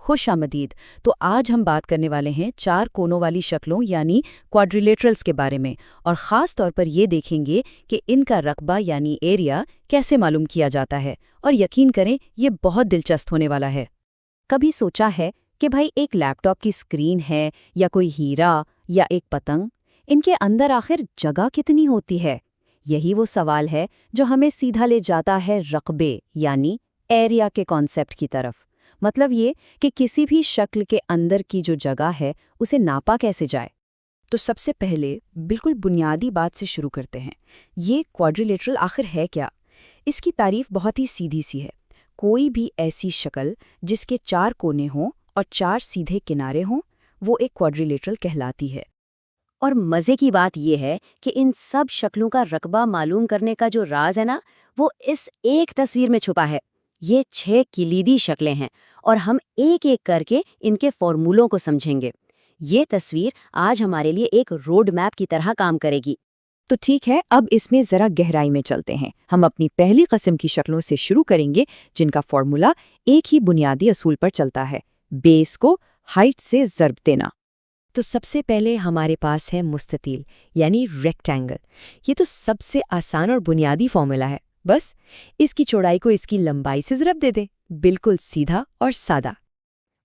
خوش آمدید۔ تو آج ہم بات کرنے والے ہیں 4 کونوں والی شکلوں یعنی کوادریلیٹرلز کے بارے میں، اور خاص طور پر یہ دیکھیں گے کہ ان کا رقبہ یعنی ایریا کیسے معلوم کیا جاتا ہے، اور یقین کریں یہ بہت دلچسپ ہونے والا ہے۔ کبھی سوچا ہے کہ بھائی ایک لیپ ٹاپ کی اسکرین ہے یا کوئی ہیرا یا ایک پتنگ، ان کے اندر آخر جگہ کتنی ہوتی ہے؟ یہی وہ سوال ہے جو ہمیں سیدھا لے جاتا ہے رقبے یعنی ایریا کے کانسیپٹ کی طرف۔ مطلب یہ کہ کسی بھی شکل کے اندر کی جو جگہ ہے اسے ناپا کیسے جائے۔ تو سب سے پہلے بالکل بنیادی بات سے شروع کرتے ہیں، یہ کوادریلیٹرل آخر ہے کیا؟ اس کی تعریف بہت ہی سیدھی سی ہے، کوئی بھی ایسی شکل جس کے 4 کونے ہوں اور 4 سیدھے کنارے ہوں وہ ایک کوادریلیٹرل کہلاتی ہے۔ اور مزے کی بات یہ ہے کہ ان سب شکلوں کا رقبہ معلوم کرنے کا جو راز ہے نا، وہ اس ایک تصویر میں چھپا ہے۔ یہ 6 کلیدی شکلیں ہیں اور ہم ایک ایک کر کے ان کے فارمولوں کو سمجھیں گے۔ یہ تصویر آج ہمارے لیے ایک روڈ میپ کی طرح کام کرے گی۔ تو ٹھیک ہے، اب اس میں ذرا گہرائی میں چلتے ہیں۔ ہم اپنی پہلی قسم کی شکلوں سے شروع کریں گے جن کا فارمولا ایک ہی بنیادی اصول پر چلتا ہے، بیس کو ہائٹ سے ضرب دینا۔ تو سب سے پہلے ہمارے پاس ہے مستطیل یعنی ریکٹینگل۔ یہ تو سب سے آسان اور بنیادی فارمولا ہے، بس اس کی چوڑائی کو اس کی لمبائی سے ضرب دے دیں، بالکل سیدھا اور سادہ۔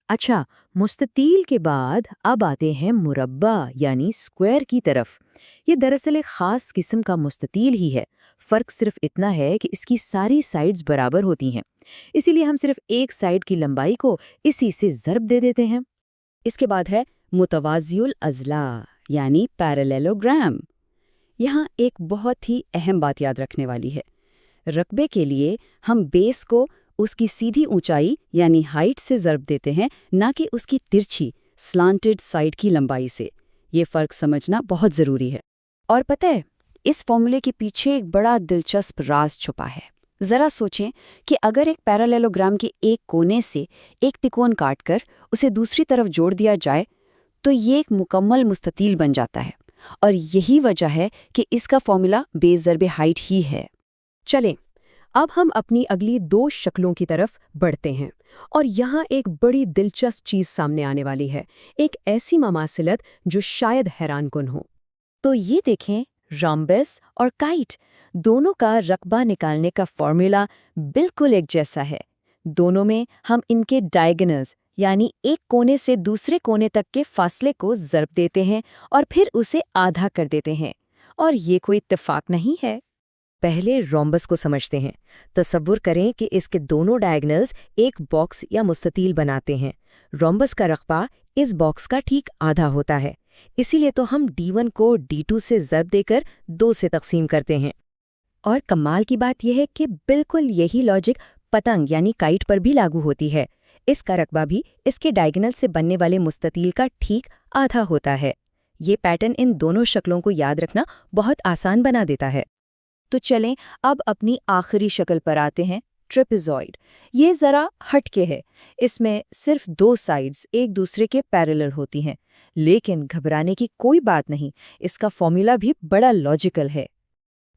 اچھا، مستطیل کے بعد اب آتے ہیں مربع یعنی اسکوائر کی طرف۔ یہ دراصل ایک خاص قسم کا مستطیل ہی ہے، فرق صرف اتنا ہے کہ اس کی ساری سائڈز برابر ہوتی ہیں، اسی لیے ہم صرف ایک سائڈ کی لمبائی کو اسی سے ضرب دے دیتے ہیں۔ اس کے بعد ہے متوازی الاضلاع یعنی پیرالیلوگرام۔ یہاں ایک بہت ہی اہم بات یاد رکھنے والی ہے، رقبے کے لیے ہم بیس کو اس کی سیدھی اونچائی یعنی ہائٹ سے ضرب دیتے ہیں، نہ کہ اس کی ترچھی سلانٹڈ سائڈ کی لمبائی سے۔ یہ فرق سمجھنا بہت ضروری ہے۔ اور پتہ ہے، اس فارمولے کے پیچھے ایک بڑا دلچسپ راز چھپا ہے۔ ذرا سوچیں کہ اگر ایک پیرالیلوگرام کے ایک کونے سے ایک تکون کاٹ کر اسے دوسری طرف جوڑ دیا جائے تو یہ ایک مکمل مستطیل بن جاتا ہے، اور یہی وجہ ہے کہ اس کا فارمولا بیس ضرب ہائٹ ہی ہے۔ چلیں اب ہم اپنی اگلی 2 شکلوں کی طرف بڑھتے ہیں، اور یہاں ایک بڑی دلچسپ چیز سامنے آنے والی ہے، ایک ایسی مماثلت جو شاید حیران کن ہو۔ تو یہ دیکھیں، رامبس اور کائٹ دونوں کا رقبہ نکالنے کا فارمولا بالکل ایک جیسا ہے۔ دونوں میں ہم ان کے ڈائیگنلز یعنی ایک کونے سے دوسرے کونے تک کے فاصلے کو ضرب دیتے ہیں اور پھر اسے آدھا کر دیتے ہیں، اور یہ کوئی اتفاق نہیں ہے۔ پہلے رومبس کو سمجھتے ہیں۔ تصور کریں کہ اس کے دونوں ڈائیگنلز ایک باکس یا مستطیل بناتے ہیں۔ رومبس کا رقبہ اس باکس کا ٹھیک آدھا ہوتا ہے، اسی لیے تو ہم D1 کو D2 سے ضرب دے کر 2 سے تقسیم کرتے ہیں۔ اور کمال کی بات یہ ہے کہ بالکل یہی لاجک پتنگ یعنی کائٹ پر بھی لاگو ہوتی ہے۔ اس کا رقبہ بھی اس کے ڈائیگنل سے بننے والے مستطیل کا ٹھیک آدھا ہوتا ہے۔ یہ پیٹرن ان دونوں شکلوں کو یاد رکھنا بہت آسان بنا دیتا ہے۔ تو چلیں اب اپنی آخری شکل پر آتے ہیں، ٹریپیزوئڈ۔ یہ ذرا ہٹ کے ہے، اس میں صرف 2 سائڈز ایک دوسرے کے پیرالل ہوتی ہیں، لیکن گھبرانے کی کوئی بات نہیں، اس کا فارمولا بھی بڑا لاجیکل ہے۔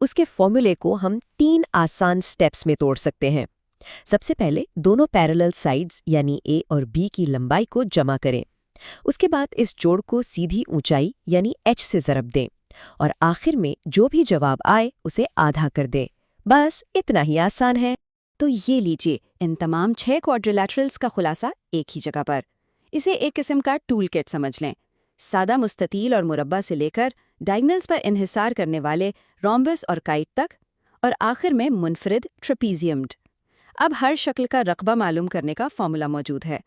اس کے فارمولے کو ہم 3 آسان سٹیپس میں توڑ سکتے ہیں۔ سب سے پہلے دونوں پیرالل سائڈز یعنی A اور B کی لمبائی کو جمع کریں، اس کے بعد اس جوڑ کو سیدھی اونچائی یعنی H سے ضرب دیں، اور آخر میں جو بھی جواب آئے اسے آدھا کر دیں۔ بس اتنا ہی آسان ہے۔ تو یہ لیجئے ان تمام 6 کوادریلیٹرلز کا خلاصہ ایک ہی جگہ پر۔ اسے ایک قسم کا ٹول کٹ سمجھ لیں، سادہ مستطیل اور مربع سے لے کر ڈائیگنلز پر انحصار کرنے والے رومبس اور کائٹ تک، اور آخر میں منفرد ٹریپیزیمڈ۔ اب ہر شکل کا رقبہ معلوم کرنے کا فارمولا موجود ہے۔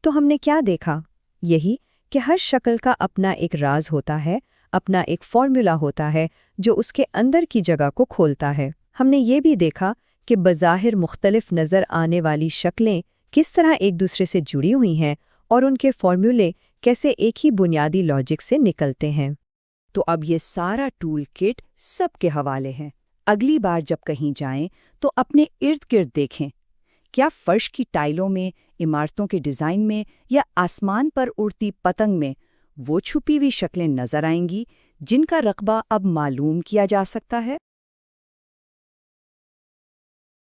تو ہم نے کیا دیکھا؟ یہی کہ ہر شکل کا اپنا ایک راز ہوتا ہے، اپنا ایک فارمولا ہوتا ہے جو اس کے اندر کی جگہ کو کھولتا ہے۔ ہم نے یہ بھی دیکھا کہ بظاہر مختلف نظر آنے والی شکلیں کس طرح ایک دوسرے سے جڑی ہوئی ہیں، اور ان کے فارمولے کیسے ایک ہی بنیادی لاجک سے نکلتے ہیں۔ تو اب یہ سارا ٹول کٹ سب کے حوالے ہے۔ اگلی بار جب کہیں جائیں تو اپنے ارد گرد دیکھیں، کیا فرش کی ٹائلوں میں، عمارتوں کے ڈیزائن میں، یا آسمان پر اڑتی پتنگ میں وہ چھپی ہوئی شکلیں نظر آئیں گی جن کا رقبہ اب معلوم کیا جا سکتا ہے؟